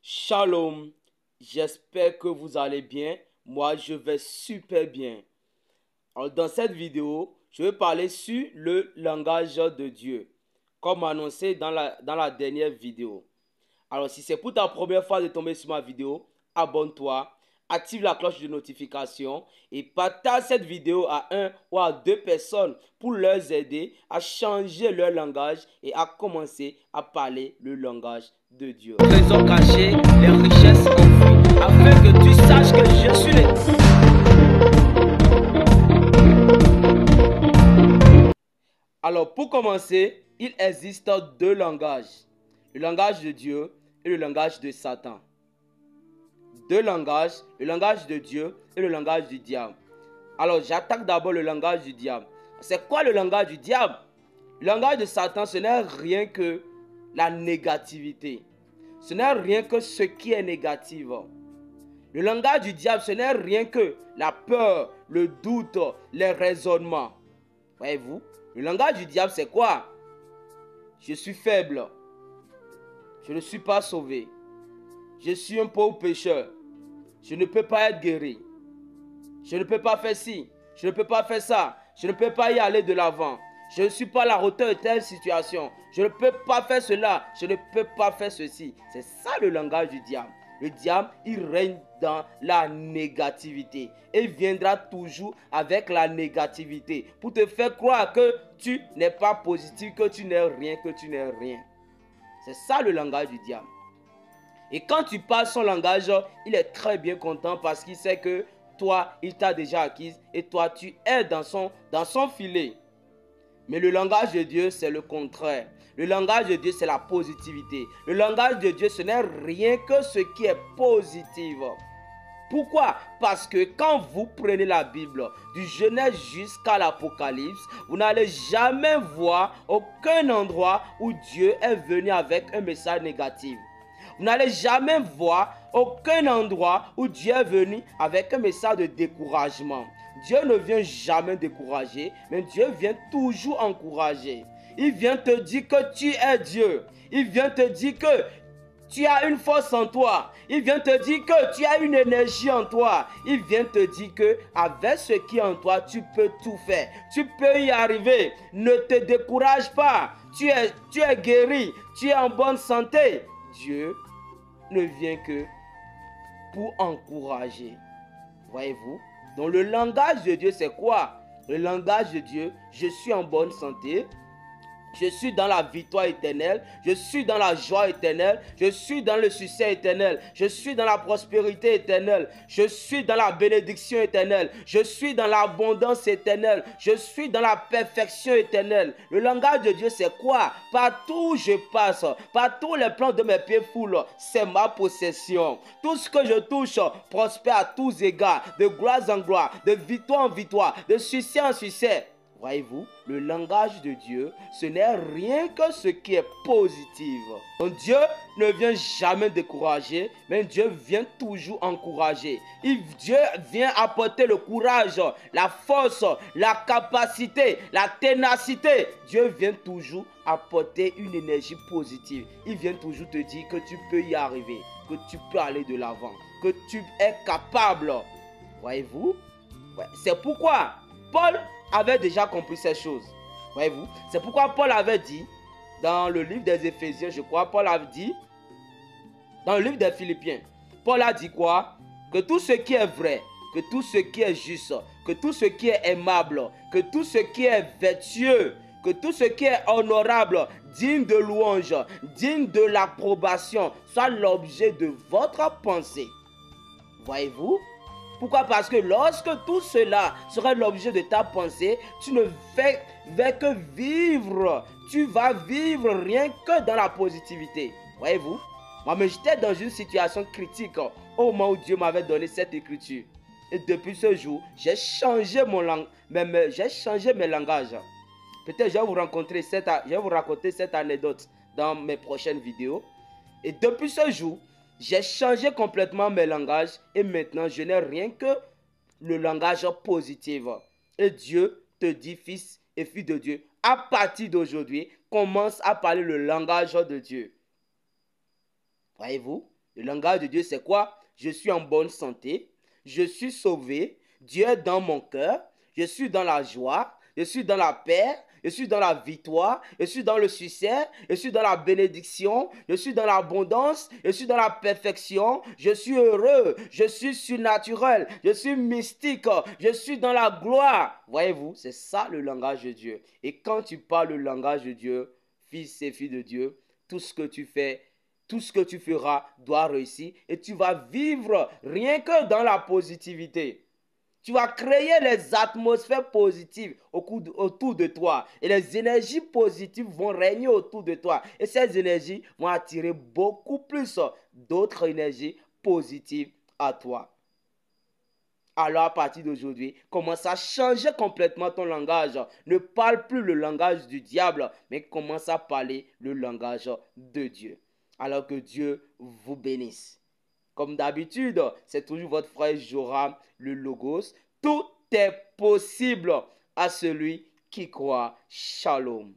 Shalom, j'espère que vous allez bien. Moi, je vais super bien. Alors, dans cette vidéo, je vais parler sur le langage de Dieu, comme annoncé dans la dernière vidéo. Alors, si c'est pour ta première fois de tomber sur ma vidéo, abonne-toi, active la cloche de notification et partage cette vidéo à un ou à deux personnes pour leur aider à changer leur langage et à commencer à parler le langage de Dieu. Trésors cachés, les richesses enfuies, afin que tu saches que je suis Alors, pour commencer, il existe deux langages. Le langage de Dieu et le langage de Satan. Deux langages, le langage de Dieu et le langage du diable. Alors, j'attaque d'abord le langage du diable. C'est quoi le langage du diable? Le langage de Satan, ce n'est rien que la négativité. Ce n'est rien que ce qui est négatif. Le langage du diable, ce n'est rien que la peur, le doute, les raisonnements. Voyez-vous? Le langage du diable, c'est quoi? Je suis faible. Je ne suis pas sauvé. Je suis un pauvre pécheur. Je ne peux pas être guéri. Je ne peux pas faire ci. Je ne peux pas faire ça. Je ne peux pas y aller de l'avant. Je ne suis pas à la hauteur de telle situation. Je ne peux pas faire cela. Je ne peux pas faire ceci. C'est ça le langage du diable. Le diable, il règne dans la négativité. Et il viendra toujours avec la négativité pour te faire croire que tu n'es pas positif, que tu n'es rien, que tu n'es rien. C'est ça le langage du diable. Et quand tu parles son langage, il est très bien content parce qu'il sait que toi, il t'a déjà acquise et toi, tu es dans son filet. Mais le langage de Dieu, c'est le contraire. Le langage de Dieu, c'est la positivité. Le langage de Dieu, ce n'est rien que ce qui est positif. Pourquoi? Parce que quand vous prenez la Bible du Genèse jusqu'à l'Apocalypse, vous n'allez jamais voir aucun endroit où Dieu est venu avec un message négatif. Vous n'allez jamais voir aucun endroit où Dieu est venu avec un message de découragement. Dieu ne vient jamais décourager, mais Dieu vient toujours encourager. Il vient te dire que tu es Dieu. Il vient te dire que tu as une force en toi. Il vient te dire que tu as une énergie en toi. Il vient te dire que avec ce qui est en toi, tu peux tout faire. Tu peux y arriver. Ne te décourage pas. Tu es guéri. Tu es en bonne santé. Dieu ne vient que pour encourager. Voyez-vous? Donc le langage de Dieu, c'est quoi? Le langage de Dieu, je suis en bonne santé. Je suis dans la victoire éternelle. Je suis dans la joie éternelle. Je suis dans le succès éternel. Je suis dans la prospérité éternelle. Je suis dans la bénédiction éternelle. Je suis dans l'abondance éternelle. Je suis dans la perfection éternelle. Le langage de Dieu, c'est quoi? Partout où je passe, partout les plans de mes pieds foulent, c'est ma possession. Tout ce que je touche prospère à tous égards, de gloire en gloire, de victoire en victoire, de succès en succès. Voyez-vous, le langage de Dieu, ce n'est rien que ce qui est positif. Donc Dieu ne vient jamais décourager, mais Dieu vient toujours encourager. Dieu vient apporter le courage, la force, la capacité, la ténacité. Dieu vient toujours apporter une énergie positive. Il vient toujours te dire que tu peux y arriver, que tu peux aller de l'avant, que tu es capable. Voyez-vous, c'est pourquoi Paul avait déjà compris ces choses. Voyez-vous, c'est pourquoi Paul avait dit dans le livre des Éphésiens, je crois, Paul avait dit dans le livre des Philippiens, Paul a dit quoi? Que tout ce qui est vrai, que tout ce qui est juste, que tout ce qui est aimable, que tout ce qui est vertueux, que tout ce qui est honorable, digne de louange, digne de l'approbation, soit l'objet de votre pensée. Voyez-vous? Pourquoi? Parce que lorsque tout cela sera l'objet de ta pensée, tu ne fais que vivre. Tu vas vivre rien que dans la positivité. Voyez-vous? Moi, mais j'étais dans une situation critique au moment où Dieu m'avait donné cette écriture. Et depuis ce jour, j'ai changé mes langages. Peut-être je vais vous raconter cette anecdote dans mes prochaines vidéos. Et depuis ce jour, j'ai changé complètement mes langages et maintenant je n'ai rien que le langage positif. Et Dieu te dit, fils et fille de Dieu, à partir d'aujourd'hui, commence à parler le langage de Dieu. Voyez-vous, Le langage de Dieu, c'est quoi? Je suis en bonne santé, je suis sauvé, Dieu est dans mon cœur, je suis dans la joie, je suis dans la paix, je suis dans la victoire, je suis dans le succès, je suis dans la bénédiction, je suis dans l'abondance, je suis dans la perfection, je suis heureux, je suis surnaturel, je suis mystique, je suis dans la gloire. Voyez-vous, c'est ça le langage de Dieu. Et quand tu parles le langage de Dieu, fils et filles de Dieu, tout ce que tu fais, tout ce que tu feras doit réussir et tu vas vivre rien que dans la positivité. Tu vas créer les atmosphères positives autour de toi. Et les énergies positives vont régner autour de toi. Et ces énergies vont attirer beaucoup plus d'autres énergies positives à toi. Alors à partir d'aujourd'hui, commence à changer complètement ton langage. Ne parle plus le langage du diable, mais commence à parler le langage de Dieu. Alors que Dieu vous bénisse. Comme d'habitude, c'est toujours votre frère Joram, le Logos. Tout est possible à celui qui croit. Shalom.